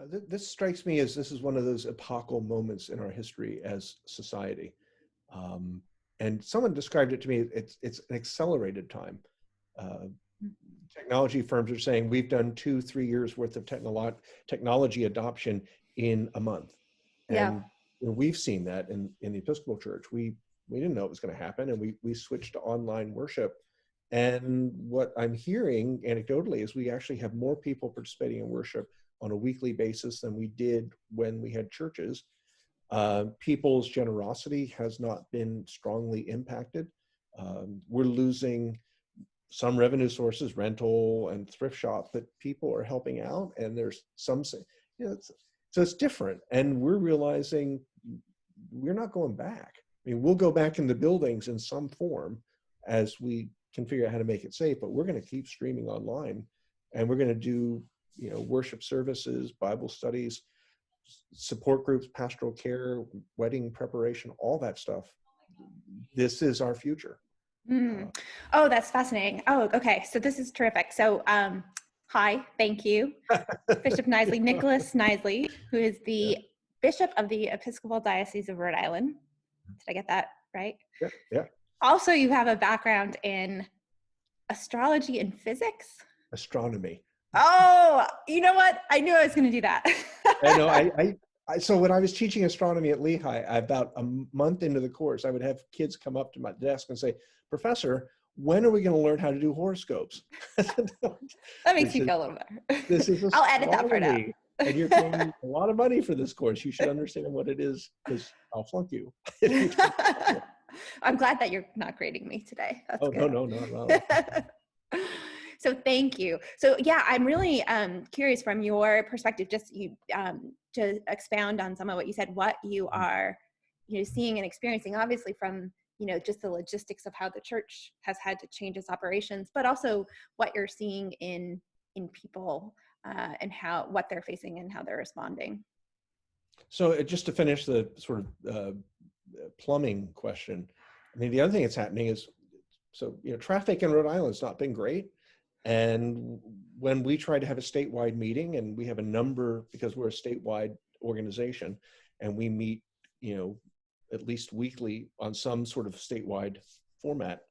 This strikes me as this is one of those epochal moments in our history as society. And someone described it to me, it's an accelerated time. Uh, Technology firms are saying we've done 2-3 years worth of technology adoption in a month. Yeah. And we've seen that in the Episcopal Church. We didn't know it was going to happen, and we switched to online worship. And what I'm hearing anecdotally is we actually have more people participating in worship on a weekly basis than we did when we had churches. People's generosity has not been strongly impacted. We're losing some revenue sources, rental and thrift shop, but people are helping out, and there's some, so it's different. And we're realizing we're not going back. I mean, we'll go back in the buildings in some form as we can figure out how to make it safe, but we're going to keep streaming online, and we're going to do, worship services, Bible studies, support groups, pastoral care, wedding preparation, all that stuff. This is our future. Oh, that's fascinating. Oh, okay. So this is terrific. So, hi, thank you, Bishop Knisely, Nicholas Knisely, who is the Bishop of the Episcopal Diocese of Rhode Island. Did I get that right? Yeah. Also, you have a background in astrology and physics? Astronomy. Oh, you know what? I knew I was going to do that. I know. So when I was teaching astronomy at Lehigh, about a month into the course, I would have kids come up to my desk and say, "Professor, when are we going to learn how to do horoscopes?" That makes me feel a little better. This is I'll edit that part out. And you're paying a lot of money for this course. You should understand what it is, because I'll flunk you. I'm glad that you're not grading me today. That's good. No. So thank you. So yeah, I'm really curious from your perspective, just to expound on some of what you said, what you are, seeing and experiencing, obviously from, just the logistics of how the church has had to change its operations, but also what you're seeing in people and what they're facing and how they're responding. So just to finish the sort of plumbing question, I mean, the other thing that's happening is, traffic in Rhode Island has not been great. And when we try to have a statewide meeting, and we have a number, because we're a statewide organization, and we meet, at least weekly on some sort of statewide format,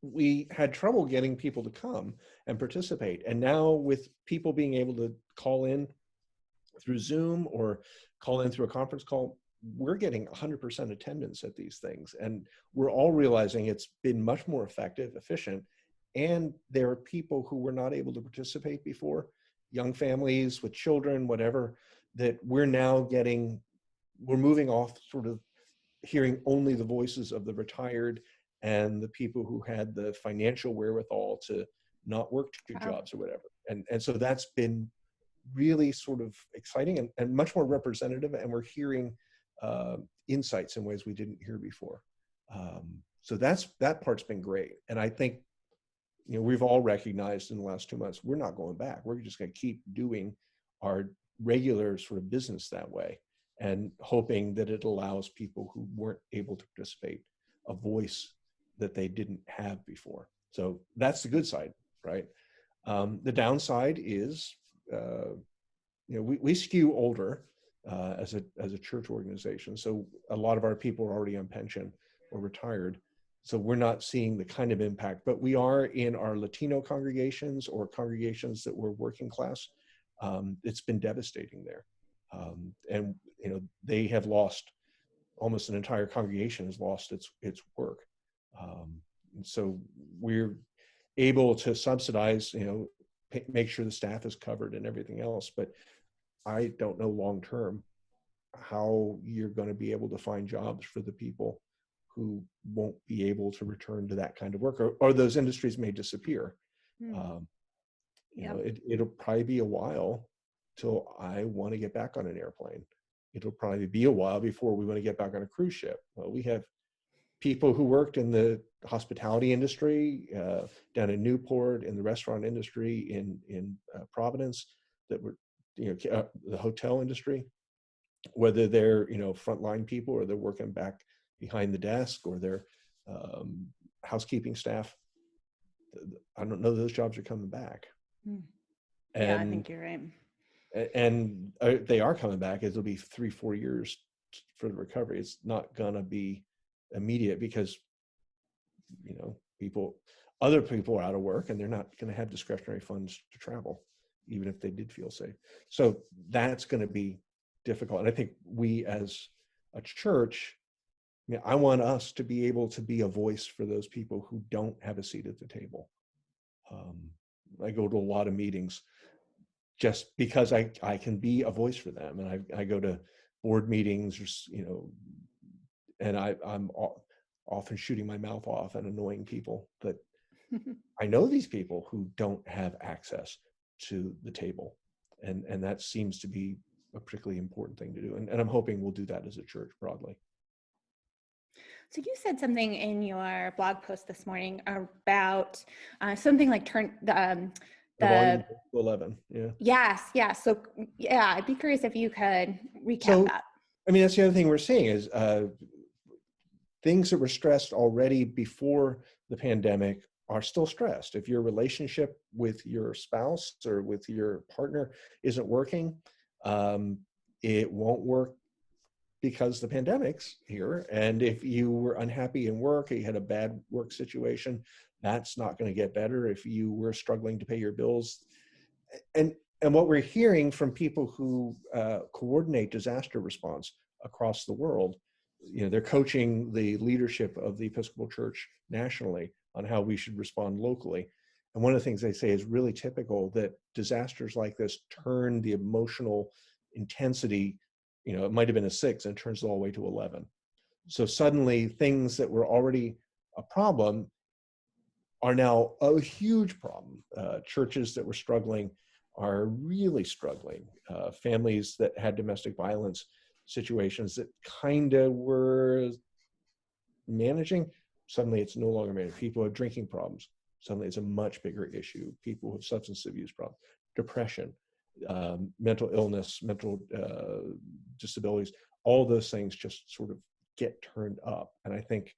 we had trouble getting people to come and participate. And now with people being able to call in through Zoom or call in through a conference call, we're getting 100% attendance at these things. And we're all realizing it's been much more effective, efficient. And there are people who were not able to participate before, young families with children, whatever, that we're now we're moving off sort of hearing only the voices of the retired and the people who had the financial wherewithal to not work 2 jobs or whatever. And so that's been really sort of exciting and much more representative, and we're hearing insights in ways we didn't hear before. So that part's been great. And I think, we've all recognized in the last 2 months, we're not going back. We're just going to keep doing our regular sort of business that way, and hoping that it allows people who weren't able to participate a voice that they didn't have before. So that's the good side, right? The downside is, we skew older as a church organization. So a lot of our people are already on pension or retired. So we're not seeing the kind of impact, but we are in our Latino congregations or congregations that were working class. It's been devastating there. And, they have lost, almost an entire congregation has lost its work. And so we're able to subsidize, make sure the staff is covered and everything else. But I don't know long-term how you're going to be able to find jobs for the people who won't be able to return to that kind of work, or those industries may disappear. It'll probably be a while till I want to get back on an airplane. It'll probably be a while before we want to get back on a cruise ship. Well, we have people who worked in the hospitality industry down in Newport, in the restaurant industry in Providence, that were, the hotel industry, whether they're, frontline people or they're working back behind the desk or they're housekeeping staff. I don't know those jobs are coming back. Yeah, I think you're right. And they are coming back. It'll be 3-4 years for the recovery. It's not gonna be immediate because, you know, other people are out of work and they're not gonna have discretionary funds to travel, even if they did feel safe. So that's gonna be difficult. And I think we as a church, I mean, I want us to be able to be a voice for those people who don't have a seat at the table. I go to a lot of meetings just because I can be a voice for them. And I go to board meetings, or, you know, and I'm often shooting my mouth off and annoying people. But I know these people who don't have access to the table. And that seems to be a particularly important thing to do. And I'm hoping we'll do that as a church broadly. So you said something in your blog post this morning about something like The volume to 11, yeah. Yes. So yeah, I'd be curious if you could recap So, that. I mean, that's the other thing we're seeing is things that were stressed already before the pandemic are still stressed. If your relationship with your spouse or with your partner isn't working, it won't work because the pandemic's here. And if you were unhappy in work, or you had a bad work situation, that's not going to get better. If you were struggling to pay your bills, and what we're hearing from people who coordinate disaster response across the world, you know, they're coaching the leadership of the Episcopal Church nationally on how we should respond locally. And one of the things they say is really typical, that disasters like this turn the emotional intensity, you know, it might have been a 6 and it turns all the way to 11. So suddenly things that were already a problem are now a huge problem. Churches that were struggling are really struggling. Families that had domestic violence situations that kind of were managing, suddenly it's no longer managed. People have drinking problems, suddenly it's a much bigger issue. People with substance abuse problems, depression, mental illness, mental disabilities, all those things just sort of get turned up. And I think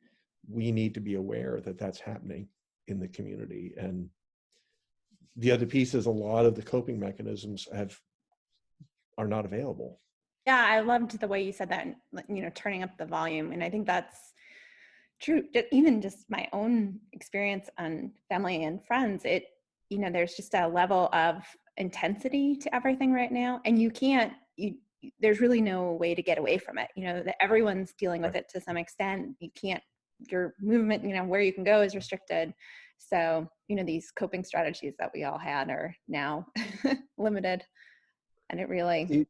we need to be aware that that's happening in the community. And the other piece is a lot of the coping mechanisms are not available. Yeah, I loved the way you said that, you know, turning up the volume. And I think that's true. Even just my own experience on family and friends, it, you know, there's just a level of intensity to everything right now. And there's really no way to get away from it. You know, that everyone's dealing with it to some extent. Your movement, you know, where you can go is restricted. So, you know, these coping strategies that we all had are now limited. And it really,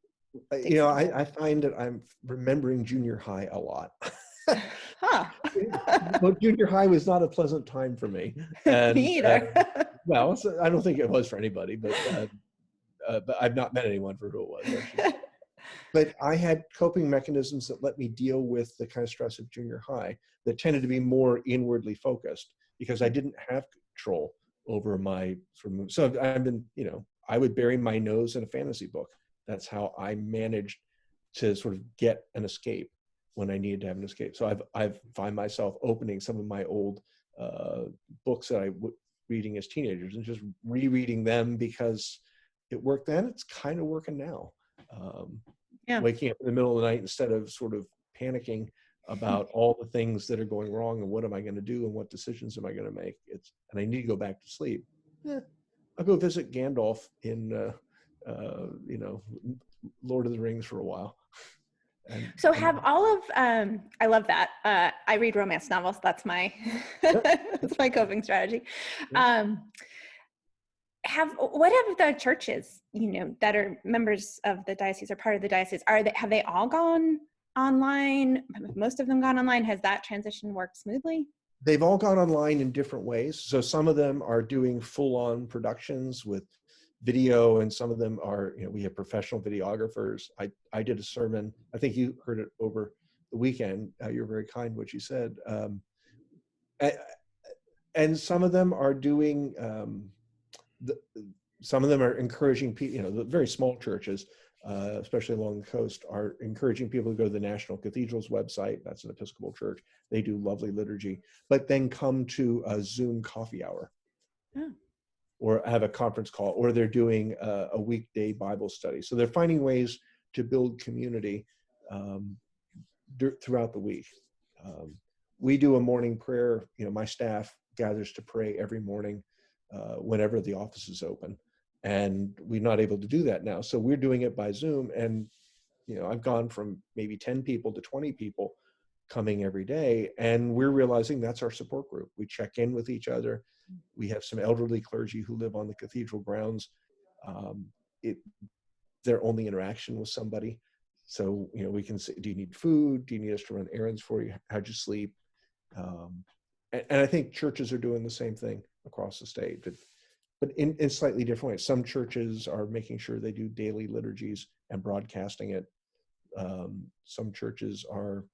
you know, I find that I'm remembering junior high a lot. Huh. Well, junior high was not a pleasant time for me. And, me either. well, I don't think it was for anybody, but I've not met anyone for who it was, actually. But I had coping mechanisms that let me deal with the kind of stress of junior high that tended to be more inwardly focused, because I didn't have control over my sort of, so I've been, you know, I would bury my nose in a fantasy book. That's how I managed to sort of get an escape when I needed to have an escape. So I've find myself opening some of my old books that I was reading as teenagers and just rereading them because it worked then. It's kind of working now. Waking up in the middle of the night instead of sort of panicking about all the things that are going wrong and what am I going to do and what decisions am I going to make. And I need to go back to sleep. I'll go visit Gandalf in you know, Lord of the Rings for a while. So have all of, I love that. I read romance novels. That's my, that's my coping strategy. What have the churches, you know, that are members of the diocese or part of the diocese, have they all gone online? Have most of them gone online? Has that transition worked smoothly? They've all gone online in different ways. So some of them are doing full-on productions with video, and some of them are, you know, we have professional videographers. I did a sermon, I think you heard it over the weekend. You're very kind what you said. And some of them are doing, some of them are encouraging people, you know, the very small churches, especially along the coast, are encouraging people to go to the National Cathedral's website. That's an Episcopal church. They do lovely liturgy, but then come to a Zoom coffee hour. or have a conference call, or they're doing a weekday Bible study. So they're finding ways to build community throughout the week. We do a morning prayer. My staff gathers to pray every morning whenever the office is open, and we're not able to do that now. So we're doing it by Zoom, and I've gone from maybe 10 people to 20 people coming every day, and we're realizing that's our support group. We check in with each other. We have some elderly clergy who live on the cathedral grounds. Their only interaction with somebody. So, we can say, do you need food? Do you need us to run errands for you? How'd you sleep? And I think churches are doing the same thing across the state, but in slightly different ways. Some churches are making sure they do daily liturgies and broadcasting it. Some churches are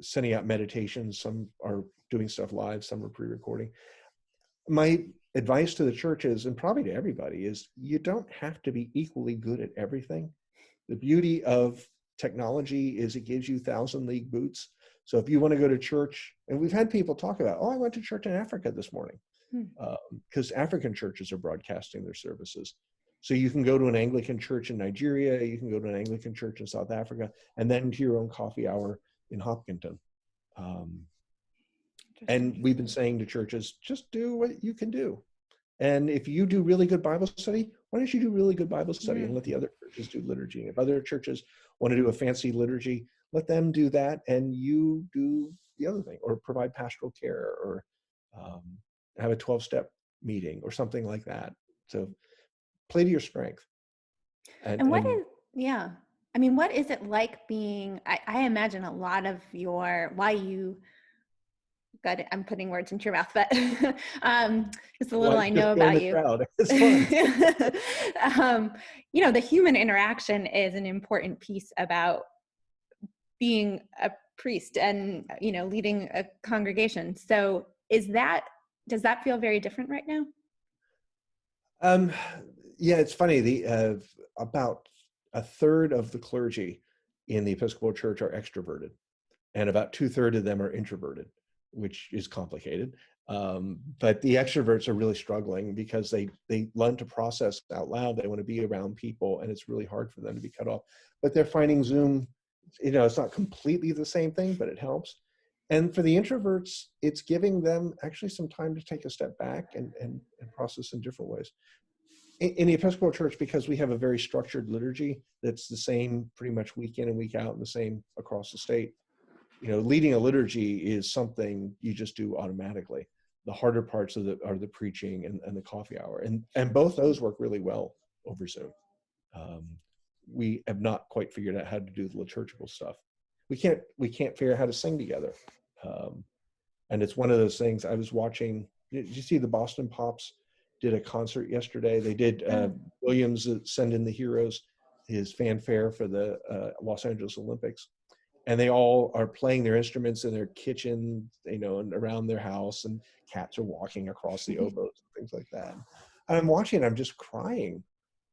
sending out meditations. Some are doing stuff live. Some are pre-recording. My advice to the churches, and probably to everybody, is you don't have to be equally good at everything. The beauty of technology is it gives you 1,000-league boots. So if you want to go to church, and we've had people talk about, I went to church in Africa this morning, because African churches are broadcasting their services. So you can go to an Anglican church in Nigeria, you can go to an Anglican church in South Africa, and then to your own coffee hour in Hopkinton. And we've been saying to churches, just do what you can do. And if you do really good Bible study, why don't you do really good Bible study and let the other churches do liturgy? If other churches want to do a fancy liturgy, let them do that, and you do the other thing, or provide pastoral care, or have a 12-step meeting or something like that. So play to your strength. And what is it like being, I imagine a lot of I'm putting words into your mouth, but just a little I know about you. It's fun. The human interaction is an important piece about being a priest and, leading a congregation. So does that feel very different right now? Yeah, it's funny. About a third of the clergy in the Episcopal Church are extroverted, and about 2/3 of them are introverted, which is complicated. But the extroverts are really struggling because they learn to process out loud. They want to be around people, and it's really hard for them to be cut off. But they're finding Zoom, it's not completely the same thing, but it helps. And for the introverts, it's giving them actually some time to take a step back and process in different ways. In the Episcopal Church, because we have a very structured liturgy that's the same pretty much week in and week out, and the same across the state, leading a liturgy is something you just do automatically. The harder parts are the preaching and the coffee hour, and both those work really well over Zoom. We have not quite figured out how to do the liturgical stuff. We can't figure out how to sing together, and it's one of those things. I was watching. Did you see the Boston Pops did a concert yesterday? They did Williams Send in the Heroes, his fanfare for the Los Angeles Olympics. And they all are playing their instruments in their kitchen, and around their house, and cats are walking across the oboes and things like that. And I'm watching, I'm just crying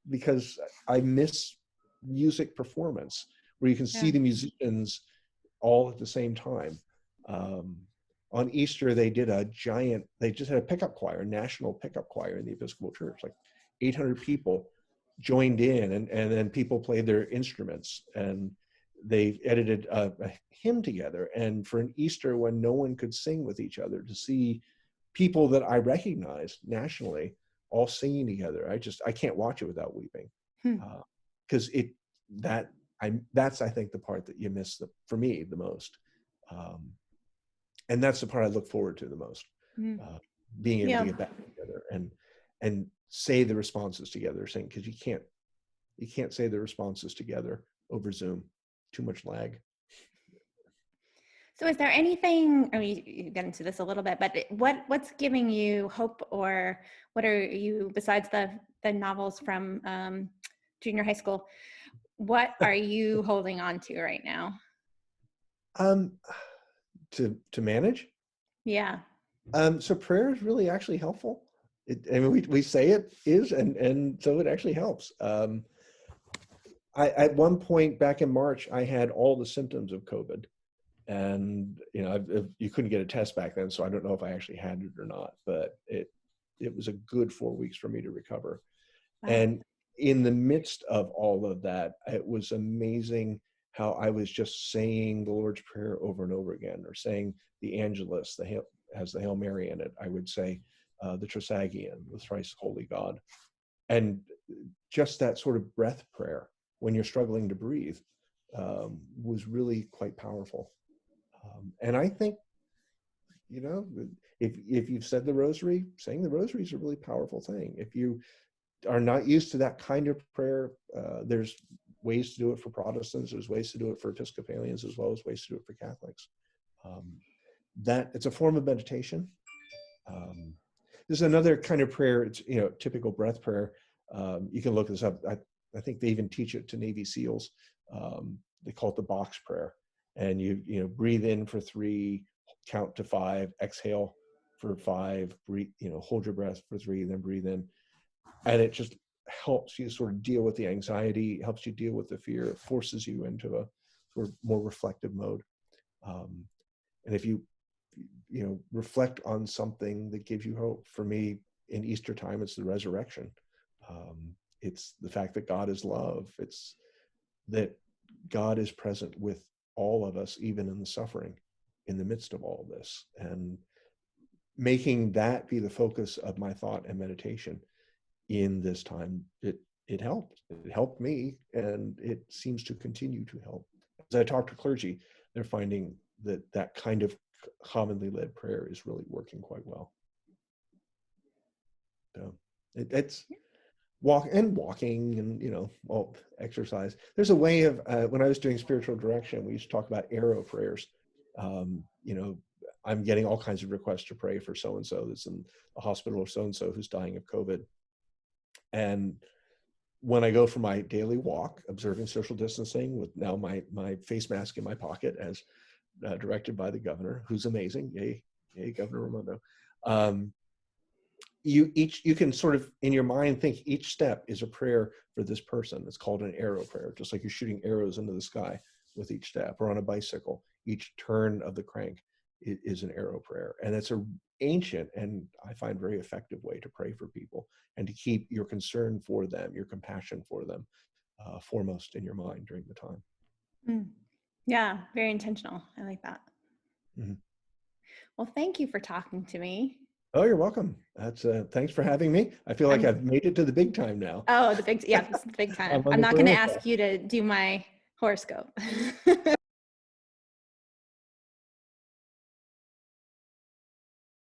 because I miss music performance where you can see the musicians all at the same time. On Easter, they just had a pickup choir, a national pickup choir in the Episcopal Church, like 800 people joined in, and then people played their instruments, and they edited a hymn together. And for an Easter when no one could sing with each other, to see people that I recognized nationally all singing together, I can't watch it without weeping, because that's I think the part that you miss for me the most, and that's the part I look forward to the most, being able to get back together and say the responses together, because you can't say the responses together over Zoom. Too much lag. So is there anything, you get into this a little bit, but what's giving you hope, or what are you, besides the novels from junior high school, what are you holding on to right now? To manage? Yeah. So prayer is really actually helpful. We say it is, and so it actually helps. At one point back in March, I had all the symptoms of COVID, and you couldn't get a test back then, so I don't know if I actually had it or not. But it was a good 4 weeks for me to recover. Wow. And in the midst of all of that, it was amazing how I was just saying the Lord's Prayer over and over again, or saying the Angelus, has the Hail Mary in it. I would say the Trisagion, the thrice holy God. And just that sort of breath prayer when you're struggling to breathe was really quite powerful. And I think, you know, if you've said the rosary, saying the rosary is a really powerful thing. If you are not used to that kind of prayer, there's ways to do it for Protestants, there's ways to do it for Episcopalians, as well as ways to do it for Catholics. That it's a form of meditation. There's another kind of prayer, it's, you know, typical breath prayer. You can look this up. I think they even teach it to Navy SEALs. They call it the box prayer. And you know, breathe in for 3, count to 5, exhale for 5, breathe, you know, hold your breath for 3, then breathe in. And it just helps you sort of deal with the anxiety, helps you deal with the fear, it forces you into a sort of more reflective mode. And if you know, reflect on something that gives you hope. For me, in Easter time, it's the resurrection. It's the fact that God is love. It's that God is present with all of us, even in the suffering, in the midst of all of this. And making that be the focus of my thought and meditation in this time, it helped. It helped me, and it seems to continue to help. As I talk to clergy, they're finding that kind of commonly led prayer is really working quite well. So it's walking and, you know, well, exercise. There's a way of, when I was doing spiritual direction, we used to talk about arrow prayers. You know, I'm getting all kinds of requests to pray for so-and-so that's in the hospital, or so-and-so who's dying of COVID. And when I go for my daily walk, observing social distancing with now my face mask in my pocket, as directed by the governor, who's amazing. Yay, Governor Raimondo. You can sort of in your mind think each step is a prayer for this person. It's called an arrow prayer, just like you're shooting arrows into the sky with each step. Or on a bicycle, each turn of the crank is an arrow prayer. And it's an ancient and I find very effective way to pray for people and to keep your concern for them, your compassion for them foremost in your mind during the time. Yeah, very intentional. I like that. Mm-hmm. Well, thank you for talking to me. Oh, you're welcome. That's thanks for having me. I feel like I've made it to the big time now. Oh, the big, yeah, this is the big time. I'm not going to ask you to do my horoscope.